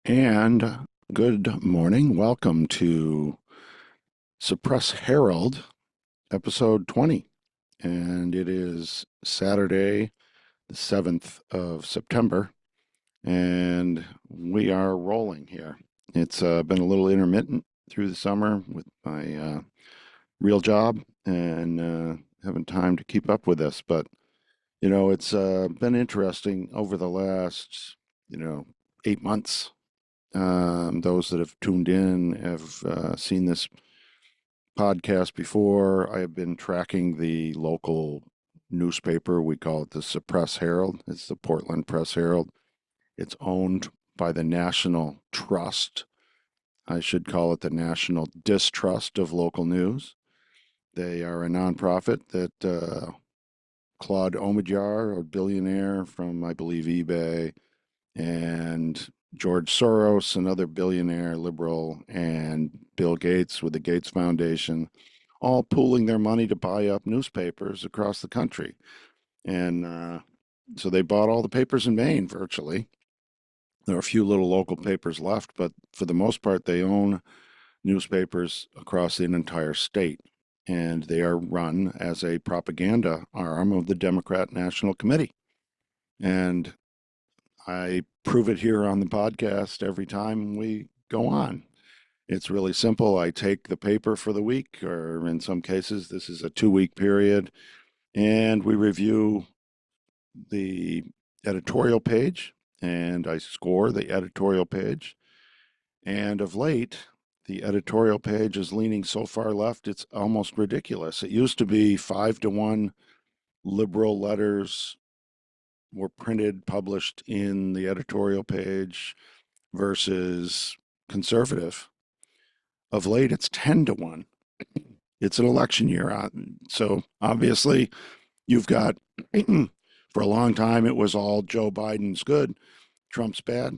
And good morning. Welcome to Suppress Herald, episode 20. And it is Saturday, the 7th of September, and we are rolling here. It's been a little intermittent through the summer with my real job and having time to keep up with this. But, it's been interesting over the last, 8 months. Those that have tuned in have seen this podcast before. I have been tracking the local newspaper. We call it the Suppress Herald. It's the Portland Press Herald. It's owned by the National Trust. I should call it the National Distrust of Local News. They are a nonprofit that Claude Omidyar, a billionaire from, I believe, eBay, and George Soros, another billionaire liberal, and Bill Gates with the Gates Foundation, all pooling their money to buy up newspapers across the country. And so they bought all the papers in Maine virtually. There are a few little local papers left, but for the most part, they own newspapers across the entire state. And they are run as a propaganda arm of the Democrat National Committee. And I prove it here on the podcast every time we go on. It's really simple. I take the paper for the week, or in some cases, this is a 2 week period, and we review the editorial page and I score the editorial page. And of late, the editorial page is leaning so far left, it's almost ridiculous. It used to be 5-1 liberal letters were printed, published in the editorial page versus conservative. Of late, it's 10-1. It's an election year. So obviously, you've got, for a long time, it was all Joe Biden's good, Trump's bad.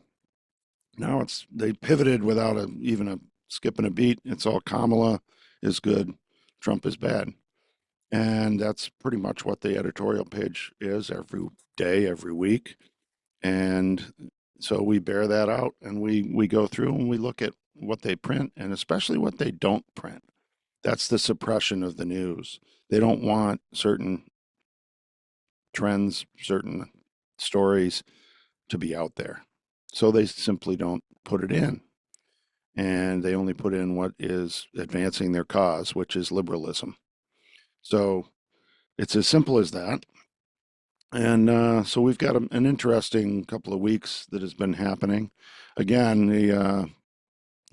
Now they pivoted without even a skipping a beat. It's all Kamala is good, Trump is bad. And that's pretty much what the editorial page is every day, every week. And so we bear that out and we go through and we look at what they print and especially what they don't print. That's the suppression of the news. They don't want certain trends, certain stories to be out there. So they simply don't put it in. And they only put in what is advancing their cause, which is liberalism. So it's as simple as that. And so we've got an interesting couple of weeks that has been happening. Again, the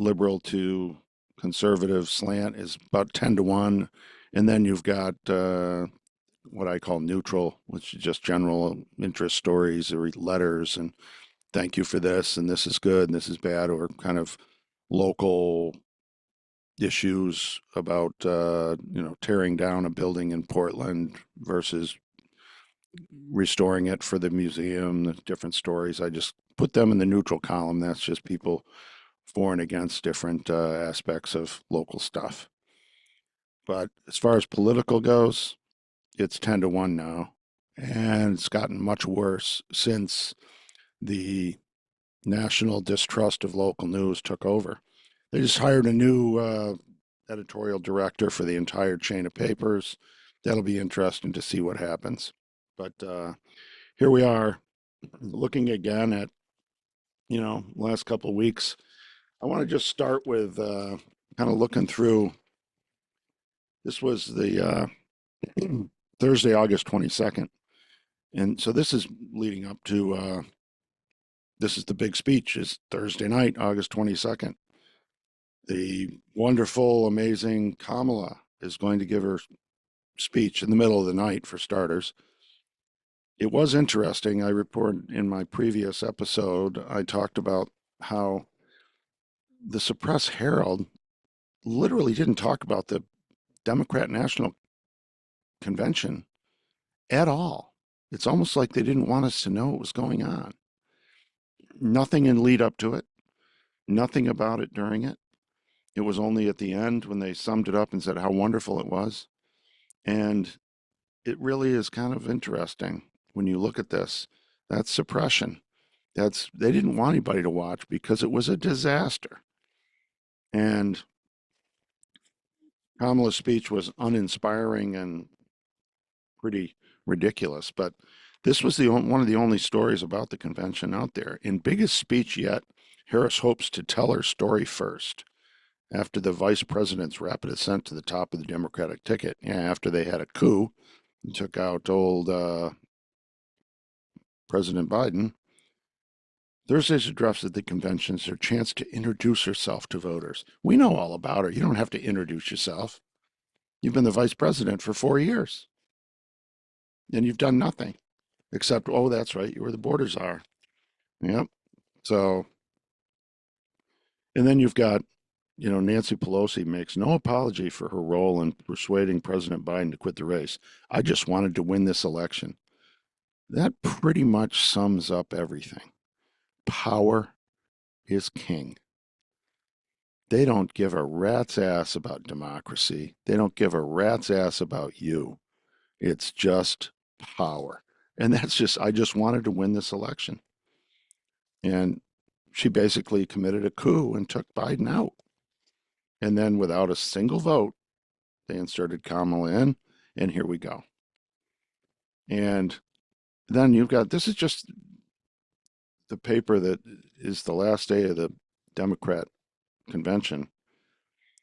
liberal to conservative slant is about 10-1. And then you've got what I call neutral, which is just general interest stories or letters and thank you for this and this is good and this is bad, or kind of local issues about tearing down a building in Portland versus restoring it for the museum, the different stories. I just put them in the neutral column. That's just people for and against different aspects of local stuff. But as far as political goes, it's 10-1 now. And it's gotten much worse since the national distrust of local news took over. They just hired a new editorial director for the entire chain of papers. That'll be interesting to see what happens. But here we are looking again at, last couple of weeks. I want to just start with kind of looking through. This was the Thursday, August 22nd. And so this is leading up to, this is the big speech, is Thursday night, August 22nd. The wonderful, amazing Kamala is going to give her speech in the middle of the night, for starters. It was interesting. I reported in my previous episode, I talked about how the Suppress Herald literally didn't talk about the Democrat National Convention at all. It's almost like they didn't want us to know what was going on. Nothing in lead up to it, nothing about it during it. It was only at the end when they summed it up and said how wonderful it was. And it really is kind of interesting when you look at this. That's suppression. They didn't want anybody to watch because it was a disaster. And Kamala's speech was uninspiring and pretty ridiculous. But this was one of the only stories about the convention out there. In biggest speech yet, Harris hopes to tell her story first after the vice president's rapid ascent to the top of the Democratic ticket. Yeah, after they had a coup and took out old President Biden. Thursday's address at the convention is her chance to introduce herself to voters. We know all about her. You don't have to introduce yourself. You've been the vice president for 4 years and you've done nothing except, oh, that's right, you were the border czar. Yep. So, and then you've got, Nancy Pelosi makes no apology for her role in persuading President Biden to quit the race. I just wanted to win this election. That pretty much sums up everything. Power is king. They don't give a rat's ass about democracy. They don't give a rat's ass about you. It's just power. And I just wanted to win this election. And she basically committed a coup and took Biden out. And then without a single vote, they inserted Kamala in, and here we go. And then you've got this is just the paper that is the last day of the Democrat convention.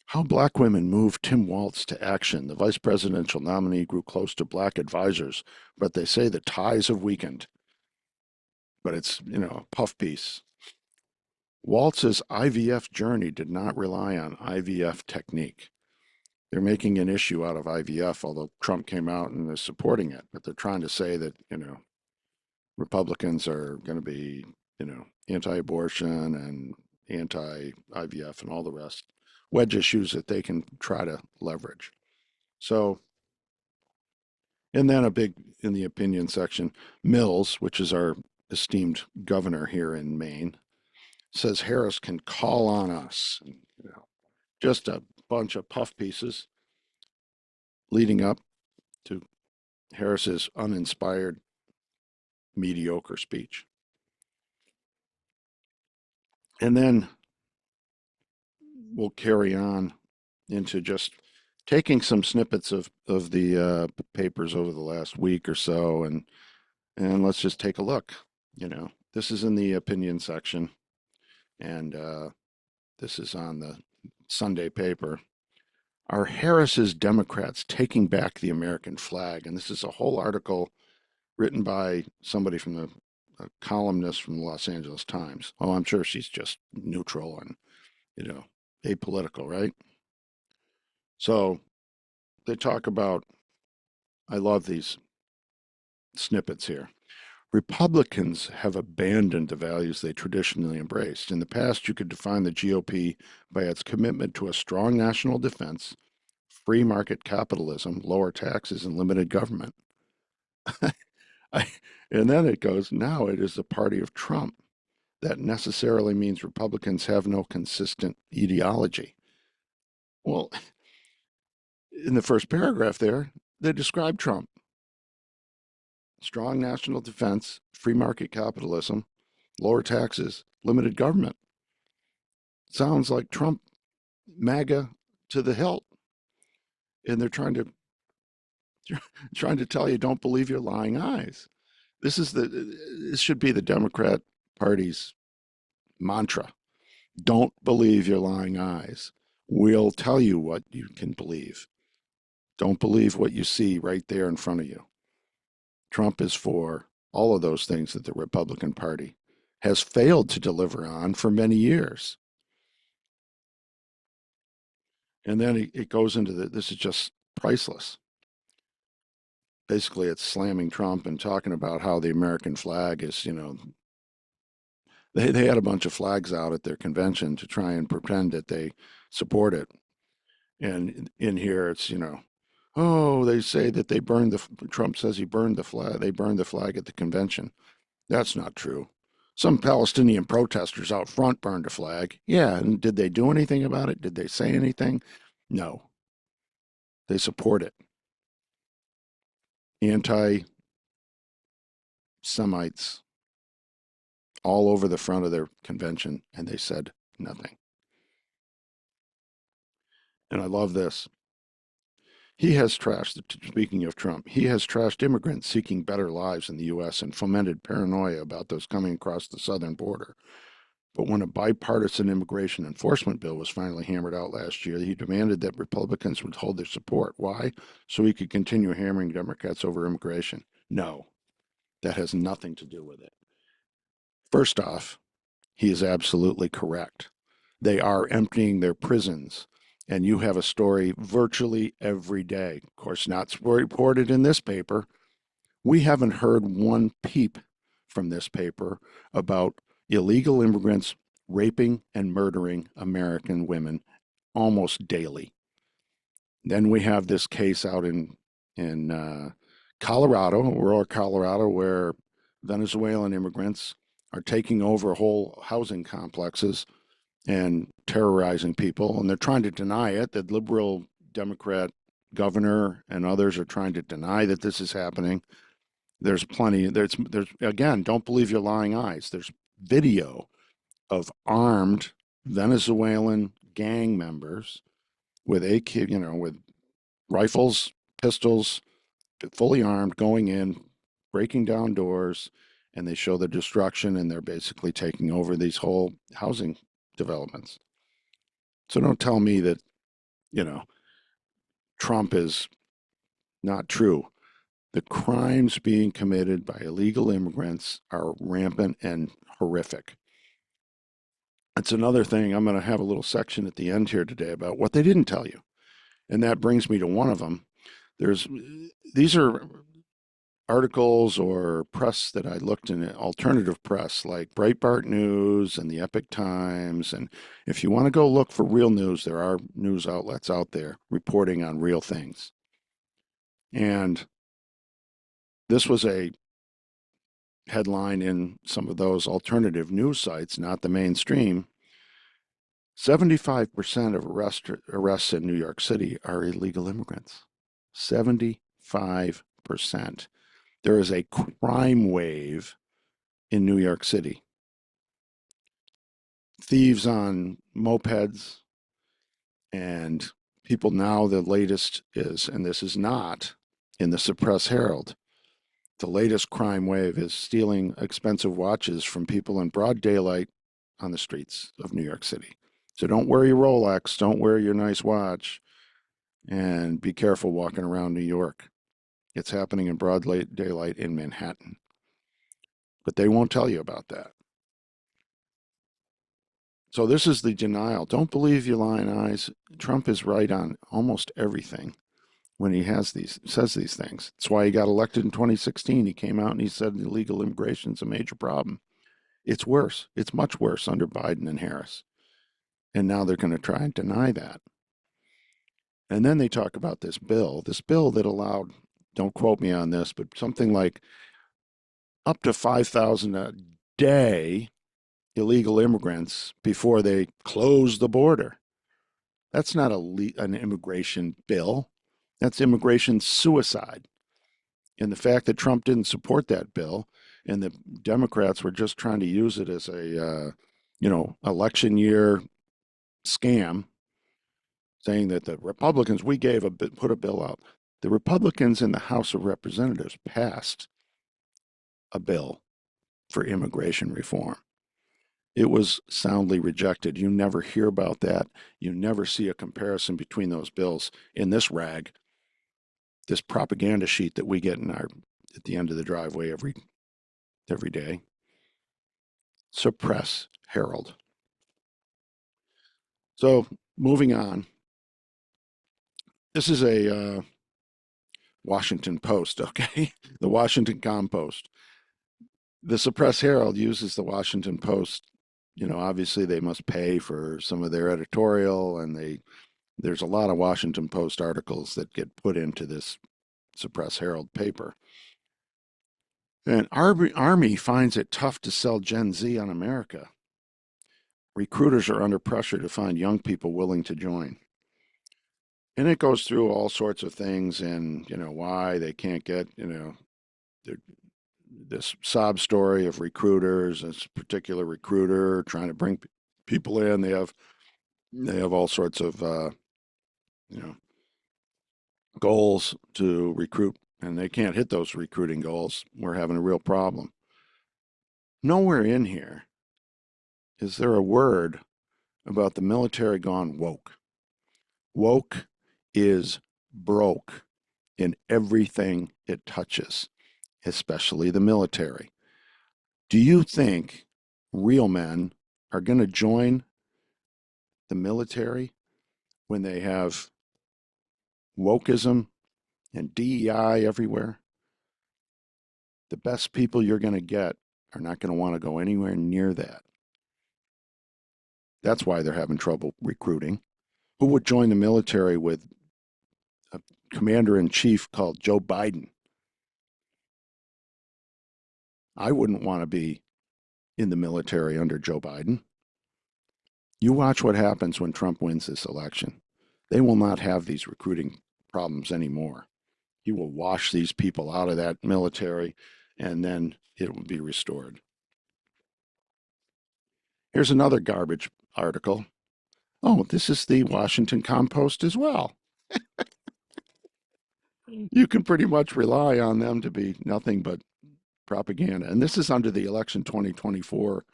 How black women moved Tim Walz to action. The vice presidential nominee grew close to black advisors, but they say the ties have weakened. But it's, a puff piece. Walz's IVF journey did not rely on IVF technique. They're making an issue out of IVF, although Trump came out and is supporting it. But they're trying to say that, Republicans are going to be, anti-abortion and anti-IVF and all the rest, wedge issues that they can try to leverage. So, and then a big in the opinion section, Mills, which is our esteemed governor here in Maine, says Harris can call on us. And, just a bunch of puff pieces leading up to Harris's uninspired, mediocre speech. And then we'll carry on into just taking some snippets of the papers over the last week or so, and let's just take a look. This is in the opinion section, and this is on the Sunday paper. Are Harris's Democrats taking back the American flag? And this is a whole article written by somebody from a columnist from the Los Angeles Times. Oh, I'm sure she's just neutral and, apolitical, right? So they talk about, I love these snippets here. Republicans have abandoned the values they traditionally embraced. In the past, you could define the GOP by its commitment to a strong national defense, free market capitalism, lower taxes, and limited government. I, and then it goes, now it is the party of Trump. That necessarily means Republicans have no consistent ideology. Well, in the first paragraph there, they describe Trump. Strong national defense, free market capitalism, lower taxes, limited government. Sounds like Trump MAGA to the hilt. And they're trying to tell you don't believe your lying eyes. This should be the Democrat Party's mantra. Don't believe your lying eyes. We'll tell you what you can believe. Don't believe what you see right there in front of you. Trump is for all of those things that the Republican Party has failed to deliver on for many years. And then it goes into this is just priceless. Basically, it's slamming Trump and talking about how the American flag is, they had a bunch of flags out at their convention to try and pretend that they support it. And in here, it's, oh, they say that Trump says he burned the flag. They burned the flag at the convention. That's not true. Some Palestinian protesters out front burned a flag. Yeah, and did they do anything about it? Did they say anything? No. They support it. Anti Semites all over the front of their convention, and they said nothing. And I love this. He has trashed, speaking of Trump, he has trashed immigrants seeking better lives in the U.S. and fomented paranoia about those coming across the southern border. But when a bipartisan immigration enforcement bill was finally hammered out last year, he demanded that Republicans would hold their support. Why? So he could continue hammering Democrats over immigration. No, that has nothing to do with it. First off, he is absolutely correct. They are emptying their prisons. And you have a story virtually every day. Of course, not reported in this paper. We haven't heard one peep from this paper about illegal immigrants raping and murdering American women almost daily. Then we have this case out in Colorado, rural Colorado, where Venezuelan immigrants are taking over whole housing complexes and terrorizing people, and they're trying to deny it. The liberal Democrat governor and others are trying to deny that this is happening. There's plenty. There's again, don't believe your lying eyes. There's video of armed Venezuelan gang members with with rifles, pistols, fully armed, going in, breaking down doors, and they show the destruction, and they're basically taking over these whole housing developments. So don't tell me that, you know, Trump is not true. The crimes being committed by illegal immigrants are rampant and horrific. That's another thing. I'm going to have a little section at the end here today about what they didn't tell you. And that brings me to one of them. There's these are articles or press that I looked in, alternative press like Breitbart News and the Epic Times. And if you want to go look for real news, there are news outlets out there reporting on real things. And this was a headline in some of those alternative news sites, not the mainstream. 75% of arrests in New York City are illegal immigrants. 75%. There is a crime wave in New York City. Thieves on mopeds, and people now, the latest is, and this is not in the Suppress Herald, the latest crime wave is stealing expensive watches from people in broad daylight on the streets of New York City. So don't wear your Rolex, don't wear your nice watch, and be careful walking around New York. It's happening in broad daylight in Manhattan. But they won't tell you about that. So this is the denial. Don't believe your lying eyes. Trump is right on almost everything when he says these things. That's why he got elected in 2016. He came out and he said illegal immigration is a major problem. It's worse. It's much worse under Biden and Harris. And now they're going to try and deny that. And then they talk about this bill that allowed, don't quote me on this, but something like up to 5,000 a day illegal immigrants before they close the border. That's not an immigration bill. That's immigration suicide. And the fact that Trump didn't support that bill and the Democrats were just trying to use it as a, election year scam, saying that the Republicans, put a bill out. The Republicans in the House of Representatives passed a bill for immigration reform. It was soundly rejected. You never hear about that. You never see a comparison between those bills in this rag, this propaganda sheet that we get at the end of the driveway every day. Suppress Herald. So moving on, this is a Washington Post, okay? The Washington Compost. The Suppress Herald uses the Washington Post. Obviously they must pay for some of their editorial, and there's a lot of Washington Post articles that get put into this Suppress Herald paper. And Army finds it tough to sell Gen Z on America. Recruiters are under pressure to find young people willing to join. And it goes through all sorts of things and, why they can't get, this sob story of recruiters, this particular recruiter trying to bring people in. They have all sorts of you know goals to recruit, and they can't hit those recruiting goals. We're having a real problem. Nowhere in here is there a word about the military gone woke. Woke is broke in everything it touches, especially the military. Do you think real men are going to join the military when they have wokeism and DEI everywhere? The best people you're going to get are not going to want to go anywhere near that. That's why they're having trouble recruiting. Who would join the military with a commander in chief called Joe Biden? I wouldn't want to be in the military under Joe Biden. You watch what happens when Trump wins this election. They will not have these recruiting problems anymore. He will wash these people out of that military, and then it will be restored. Here's another garbage article. Oh, this is the Washington Compost as well. You can pretty much rely on them to be nothing but propaganda. And this is under the election 2024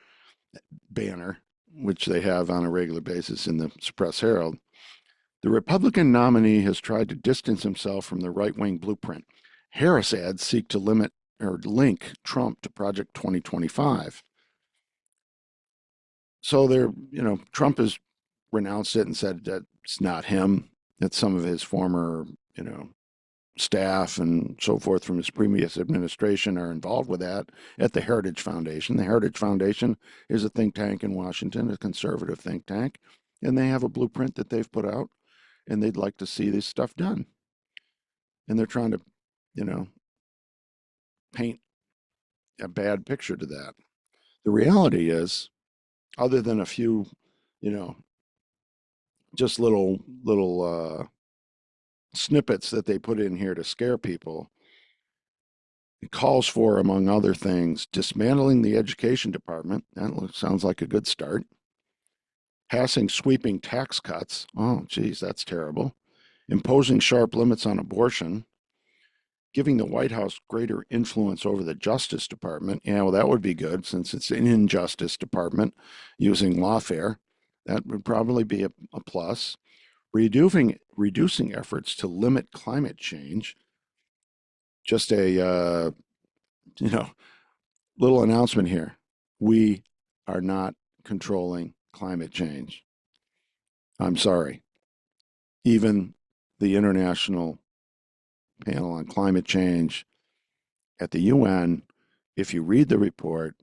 banner, which they have on a regular basis in the Suppress Herald. The Republican nominee has tried to distance himself from the right wing blueprint. Harris ads seek to limit or link Trump to Project 2025. So Trump has renounced it and said that it's not him, that some of his former, staff and so forth from his previous administration are involved with that at the Heritage Foundation. The Heritage Foundation is a think tank in Washington, a conservative think tank, and they have a blueprint that they've put out, and they'd like to see this stuff done. And they're trying to, you know, paint a bad picture to that. The reality is, other than a few, you know, just little snippets that they put in here to scare people, it calls for, among other things, dismantling the education department. That sounds like a good start. Passing sweeping tax cuts. Oh, geez, that's terrible. Imposing sharp limits on abortion. Giving the White House greater influence over the Justice Department. Yeah, well, that would be good since it's an injustice department using lawfare. That would probably be a plus. Reducing efforts to limit climate change. Just a you know little announcement here. We are not controlling climate change. I'm sorry. Even the International Panel on Climate Change at the UN, if you read the report,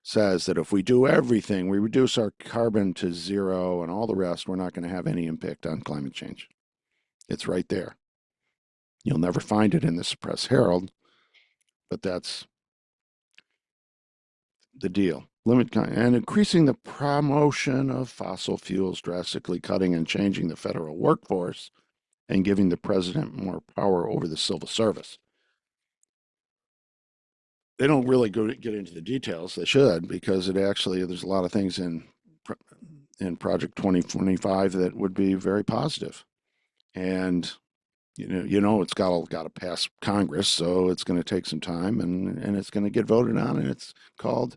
says that if we do everything, we reduce our carbon to zero and all the rest, we're not going to have any impact on climate change. It's right there. You'll never find it in the Suppress Herald, but that's the deal. And increasing the promotion of fossil fuels, drastically cutting and changing the federal workforce, and giving the president more power over the civil service. They don't really get into the details. They should, because there's a lot of things in Project 2025 that would be very positive. And it's got to pass Congress, so it's going to take some time, and it's going to get voted on, and it's called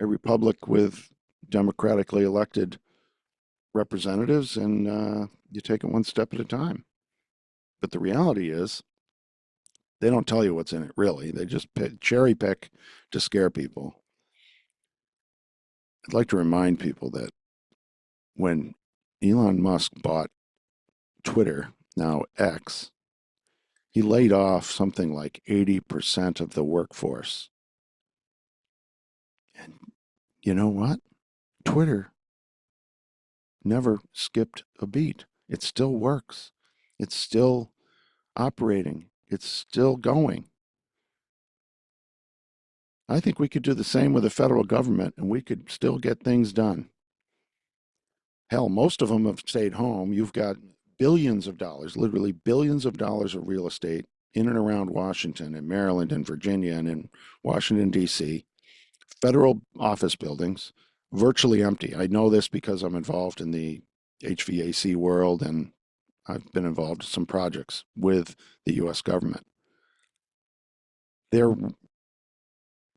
a republic with democratically elected representatives, and you take it one step at a time. But the reality is, they don't tell you what's in it, really. They just cherry pick to scare people. I'd like to remind people that when Elon Musk bought Twitter, now X, he laid off something like 80% of the workforce. And you know what? Twitter never skipped a beat. It still works. It's still operating. It's still going. I think we could do the same with the federal government and we could still get things done. Hell, most of them have stayed home. You've got billions of dollars, literally billions of dollars of real estate in and around Washington and Maryland and Virginia and in Washington, D.C., federal office buildings virtually empty. I know this because I'm involved in the HVAC world and I've been involved in some projects with the US government. They're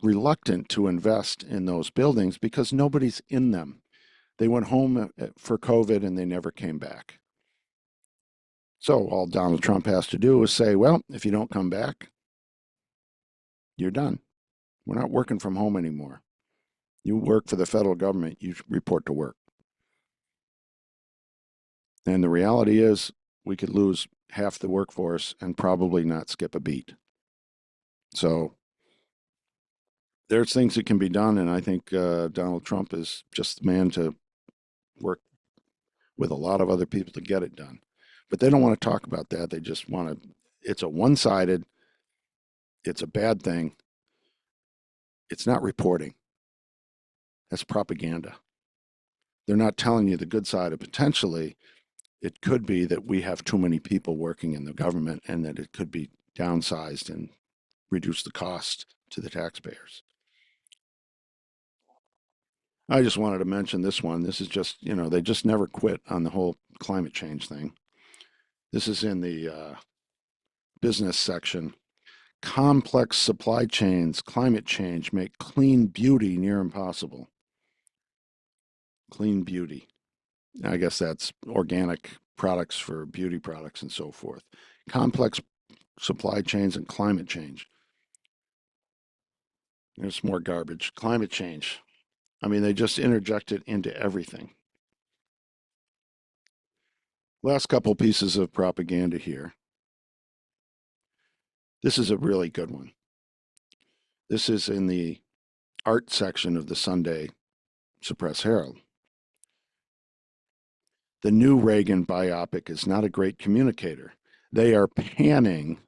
reluctant to invest in those buildings because nobody's in them. They went home for COVID and they never came back. So all Donald Trump has to do is say, well, if you don't come back, you're done. We're not working from home anymore. You work for the federal government, you report to work. And the reality is, we could lose half the workforce and probably not skip a beat. So there's things that can be done, and I think Donald Trump is just the man to work with a lot of other people to get it done. But they don't want to talk about that. They just want to, it's a one sided, it's a bad thing. It's not reporting, that's propaganda. They're not telling you the good side of potentially it could be that we have too many people working in the government and that it could be downsized and reduce the cost to the taxpayers. I just wanted to mention this one. This is just, they just never quit on the whole climate change thing. This is in the business section. Complex supply chains, climate change make clean beauty near impossible. Clean beauty. I guess that's organic products for beauty products and so forth. Complex supply chains and climate change. There's more garbage. Climate change. I mean, they just interject it into everything. Last couple pieces of propaganda here. This is a really good one. This is in the art section of the Sunday Suppress Herald. The new Reagan biopic is not a great communicator. They are panning,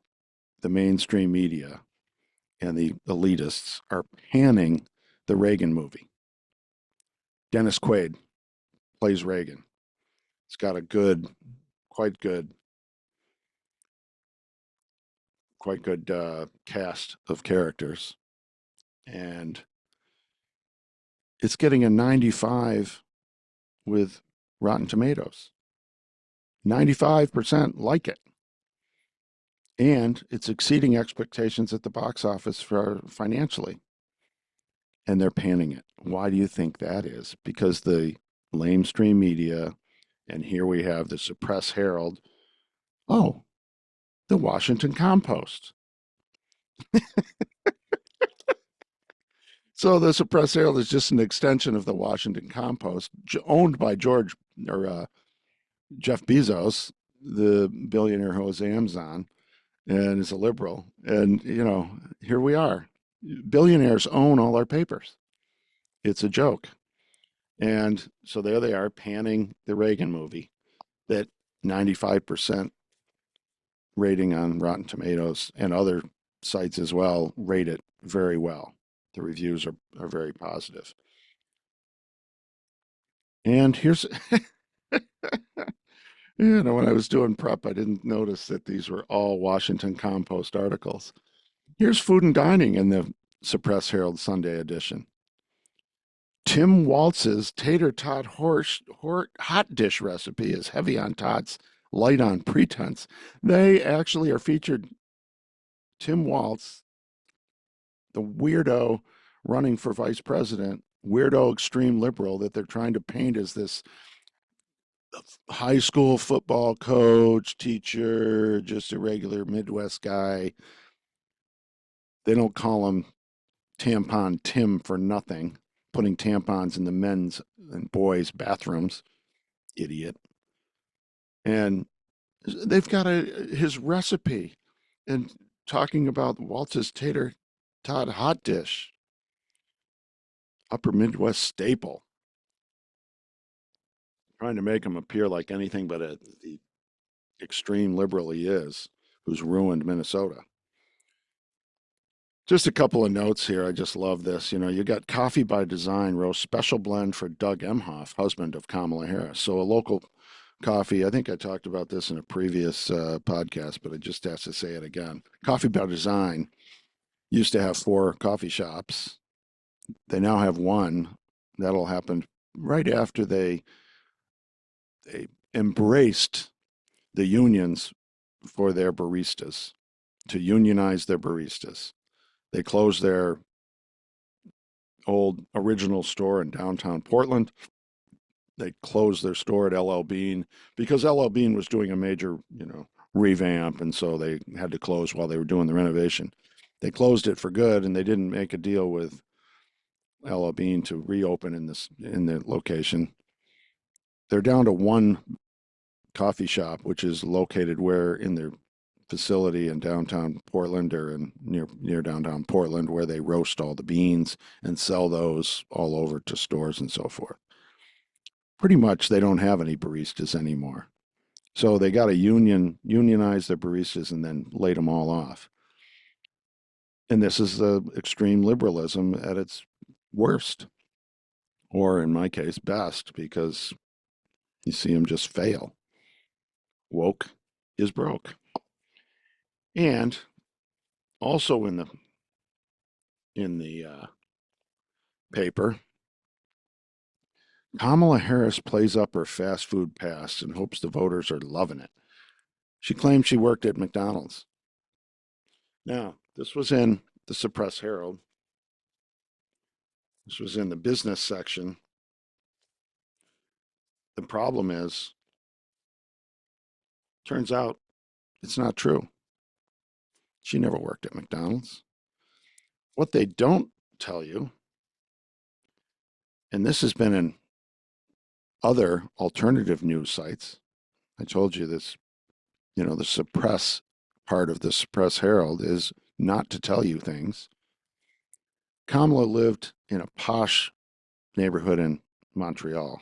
the mainstream media and the elitists are panning the Reagan movie. Dennis Quaid plays Reagan. It's got a good, quite good, quite good cast of characters. And it's getting a 95 with Rotten Tomatoes. 95% like it. And it's exceeding expectations at the box office for financially. And they're panning it. Why do you think that is? Because the lamestream media, and here we have the Suppress Herald. Oh, the Washington Compost. So the Suppress Herald is just an extension of the Washington Compost, owned by George or Jeff Bezos, the billionaire who owns Amazon and is a liberal. And, here we are. Billionaires own all our papers. It's a joke. And so there they are panning the Reagan movie that 95% rating on Rotten Tomatoes and other sites as well rate it very well. The reviews are very positive. And here's, when I was doing prep, I didn't notice that these were all Washington Compost articles. Here's food and dining in the Suppress Herald Sunday edition. Tim Waltz's tater tot hot dish recipe is heavy on tots, light on pretense. They actually are featured Tim Waltz, the weirdo running for vice president, weirdo extreme liberal that they're trying to paint as this high school football coach, teacher, just a regular Midwest guy. They don't call him Tampon Tim for nothing, putting tampons in the men's and boys' bathrooms. Idiot. And they've got his recipe and talking about Waltz's tater tot hot dish, upper Midwest staple, trying to make him appear like anything but the extreme liberal he is, who's ruined Minnesota. Just a couple of notes here. I just love this. You got Coffee by Design roast special blend for Doug Emhoff, husband of Kamala Harris. So a local coffee. I think I talked about this in a previous podcast, but I just have to say it again. Coffee by Design used to have four coffee shops. They now have one. That'll happen right after they embraced the unions for their baristas, to unionize their baristas. They closed their old original store in downtown Portland. They closed their store at LL Bean because LL Bean was doing a major, revamp, and so they had to close while they were doing the renovation. They closed it for good, and they didn't make a deal with LL Bean to reopen in the location. They're down to one coffee shop, which is located where in their facility in downtown Portland or in near downtown Portland, where they roast all the beans and sell those all over to stores and so forth. Pretty much they don't have any baristas anymore. So they got to unionize their baristas and then laid them all off. And this is the extreme liberalism at its worst, or in my case, best, because you see them just fail. Woke is broke. And also in the paper, Kamala Harris plays up her fast food past and hopes the voters are loving it. She claims she worked at McDonald's. Now, this was in the Suppress Herald. This was in the business section. The problem is, turns out it's not true. She never worked at McDonald's. What they don't tell you, and this has been in other alternative news sites, I told you this, the suppress part of the Suppress Herald is not to tell you things. Kamala lived in a posh neighborhood in Montreal.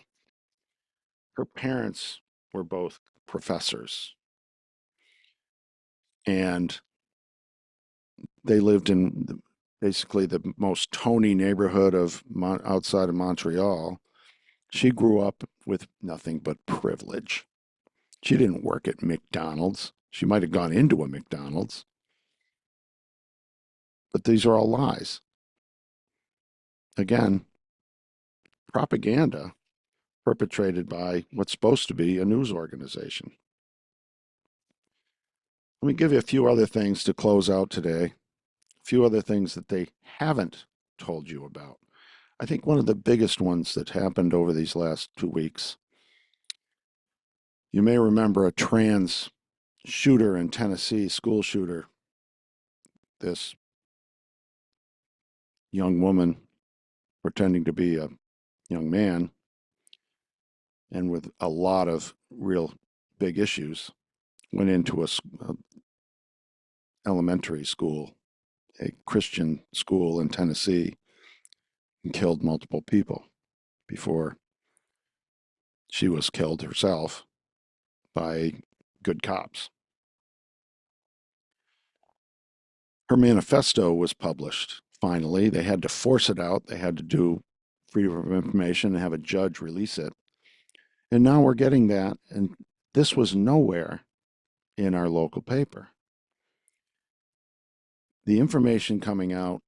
Her parents were both professors, and they lived in basically the most Tony neighborhood of outside of Montreal. She grew up with nothing but privilege. She didn't work at McDonald's. She might have gone into a McDonald's, but these are all lies. Again, propaganda perpetrated by what's supposed to be a news organization. Let me give you a few other things to close out today. A few other things that they haven't told you about. I think one of the biggest ones that happened over these last 2 weeks, you may remember a trans shooter in Tennessee, school shooter. This young woman pretending to be a young man and with a lot of real big issues went into a elementary school, a Christian school in Tennessee, and killed multiple people before she was killed herself by good cops. Her manifesto was published. Finally, they had to force it out. They had to do freedom of information and have a judge release it. And now we're getting that. And this was nowhere in our local paper. The information coming out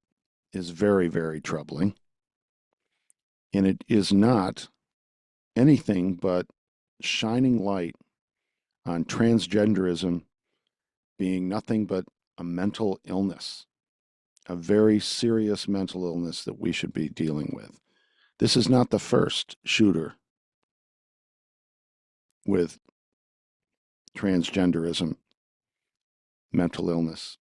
is very, very troubling. And it is not anything but shining light on transgenderism being nothing but a mental illness, a very serious mental illness that we should be dealing with. This is not the first shooter with transgenderism, mental illness.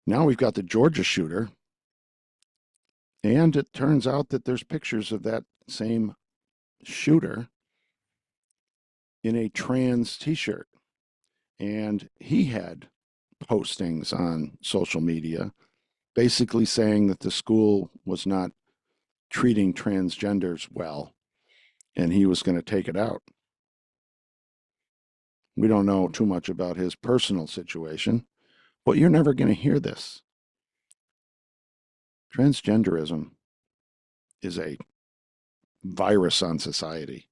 Now we've got the Georgia shooter, and it turns out that there's pictures of that same shooter in a trans t-shirt. And he had postings on social media basically saying that the school was not treating transgenders well and he was going to take it out. We don't know too much about his personal situation, but you're never going to hear this. Transgenderism is a virus on society.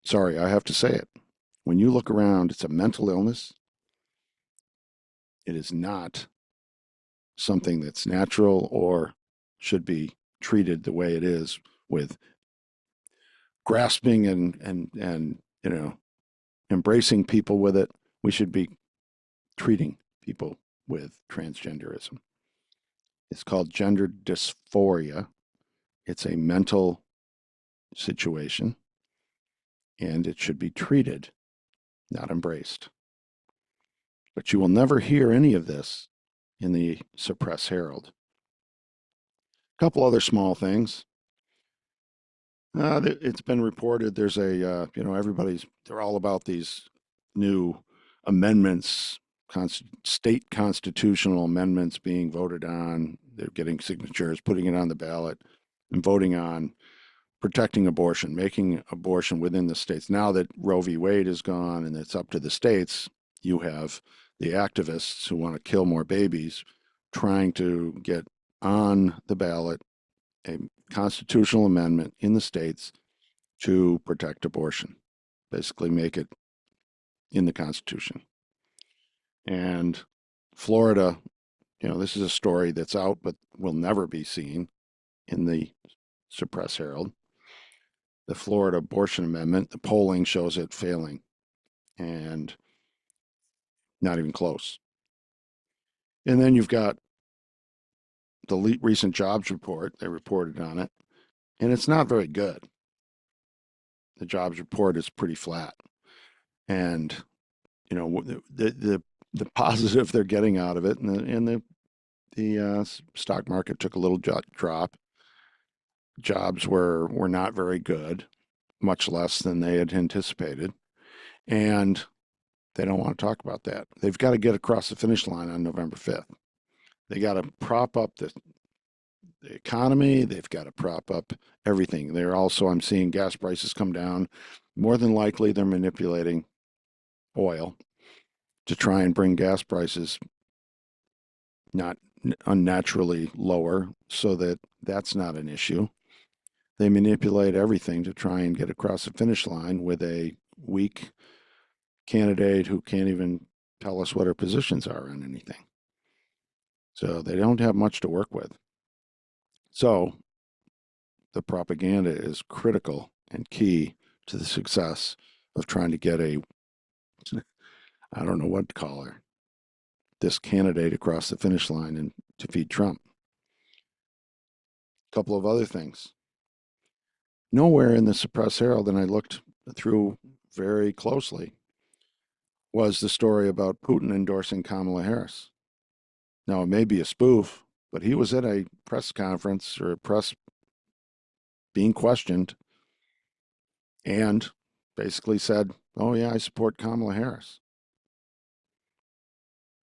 Sorry, I have to say it. When you look around, it's a mental illness. It is not something that's natural or should be treated the way it is with grasping and embracing people with it. We should be treating people with transgenderism. It's called gender dysphoria. It's a mental situation and it should be treated, not embraced. But you will never hear any of this in the Suppress Herald. A couple other small things. It's been reported there's they're all about these new amendments, state constitutional amendments being voted on. They're getting signatures, putting it on the ballot, and voting on protecting abortion, making abortion within the states. Now that Roe v. Wade is gone and it's up to the states, you have the activists who want to kill more babies trying to get on the ballot a constitutional amendment in the states to protect abortion, basically make it in the Constitution. And Florida, this is a story that's out but will never be seen in the Suppress Herald. The Florida abortion amendment, the polling shows it failing and not even close. And then you've got the recent jobs report, they reported on it, and it's not very good. The jobs report is pretty flat. And the positive they're getting out of it, and the stock market took a little drop. Jobs were not very good, much less than they had anticipated, and they don't want to talk about that. They've got to get across the finish line on November 5th. They got to prop up the economy. They've got to prop up everything. I'm seeing gas prices come down. More than likely, they're manipulating oil to try and bring gas prices not unnaturally lower so that that's not an issue. They manipulate everything to try and get across the finish line with a weak candidate who can't even tell us what her positions are on anything. So they don't have much to work with. So the propaganda is critical and key to the success of trying to get I don't know what to call her, this candidate across the finish line and defeat Trump. A couple of other things. Nowhere in the Suppress Herald, and I looked through very closely, was the story about Putin endorsing Kamala Harris. Now, it may be a spoof, but he was at a press conference or a press being questioned and basically said, "Oh, yeah, I support Kamala Harris."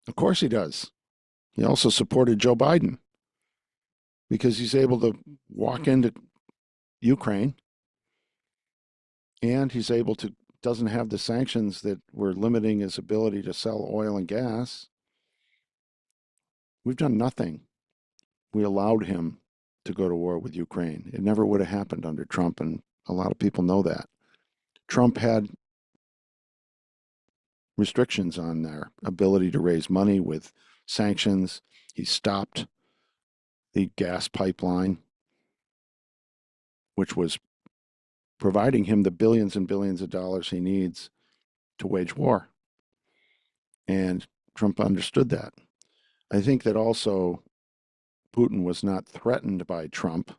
Of course he does. He also supported Joe Biden because he's able to walk into Ukraine and he's able to, doesn't have the sanctions that were limiting his ability to sell oil and gas. We've done nothing. We allowed him to go to war with Ukraine. It never would have happened under Trump, and a lot of people know that. Trump had restrictions on their ability to raise money with sanctions. He stopped the gas pipeline, which was providing him the billions and billions of dollars he needs to wage war. And Trump understood that. I think that also Putin was not threatened by Trump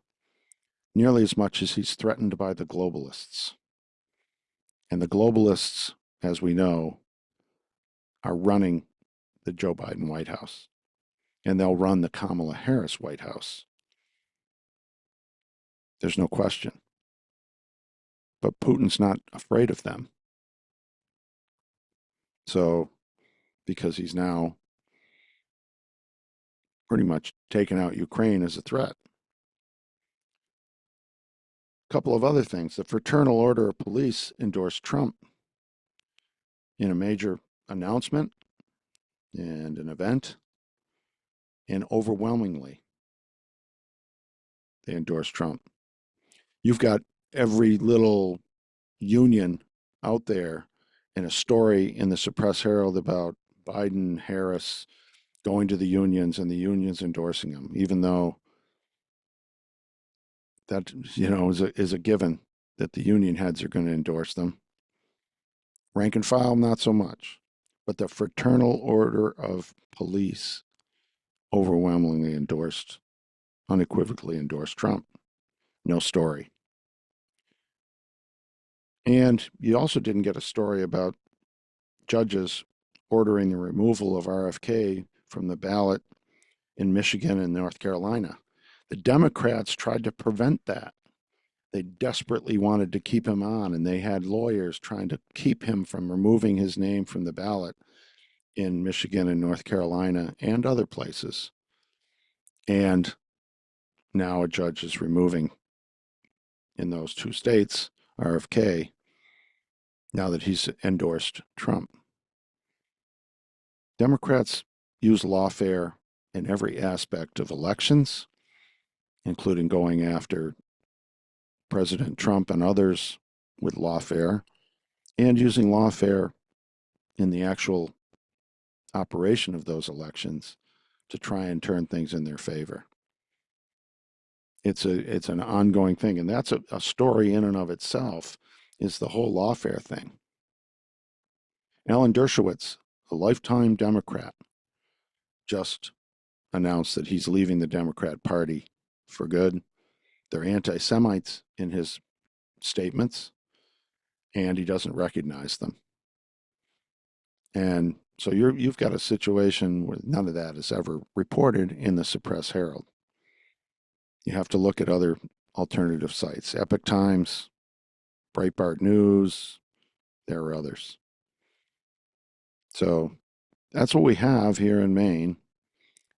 nearly as much as he's threatened by the globalists. And the globalists, as we know, are running the Joe Biden White House. And they'll run the Kamala Harris White House. There's no question. But Putin's not afraid of them. So, because he's now pretty much taken out Ukraine as a threat. A couple of other things. The Fraternal Order of Police endorsed Trump in a major announcement and an event, and overwhelmingly, they endorsed Trump. You've got every little, union out there in a story in the Suppress Herald about Biden, Harris going to the unions and the unions endorsing them, even though that, is a given that the union heads are going to endorse them. Rank and file, not so much. But the Fraternal Order of Police overwhelmingly endorsed, unequivocally endorsed Trump. No story. And you also didn't get a story about judges ordering the removal of RFK from the ballot in Michigan and North Carolina. The Democrats tried to prevent that. They desperately wanted to keep him on, and they had lawyers trying to keep him from removing his name from the ballot in Michigan and North Carolina and other places. And now a judge is removing in those two states RFK now that he's endorsed Trump. Democrats use lawfare in every aspect of elections, including going after President Trump and others with lawfare, and using lawfare in the actual operation of those elections to try and turn things in their favor. It's an ongoing thing, and that's a story in and of itself. Is the whole lawfare thing. Alan Dershowitz, a lifetime Democrat, just announced that he's leaving the Democrat Party for good. They're anti-Semites in his statements, and he doesn't recognize them. And so you've got a situation where none of that is ever reported in the Suppress Herald. You have to look at other alternative sites, Epoch Times, Breitbart News, there are others. So that's what we have here in Maine,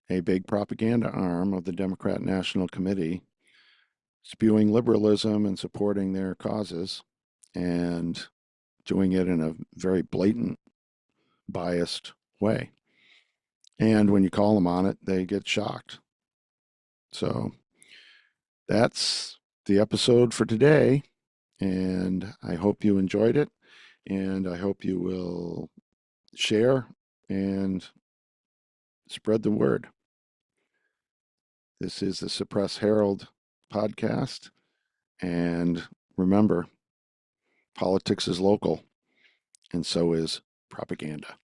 a big propaganda arm of the Democrat National Committee spewing liberalism and supporting their causes and doing it in a very blatant, biased way. And when you call them on it, they get shocked. So that's the episode for today. And I hope you enjoyed it. And I hope you will share and spread the word. This is the Suppress Herald podcast. And remember, politics is local, and so is propaganda.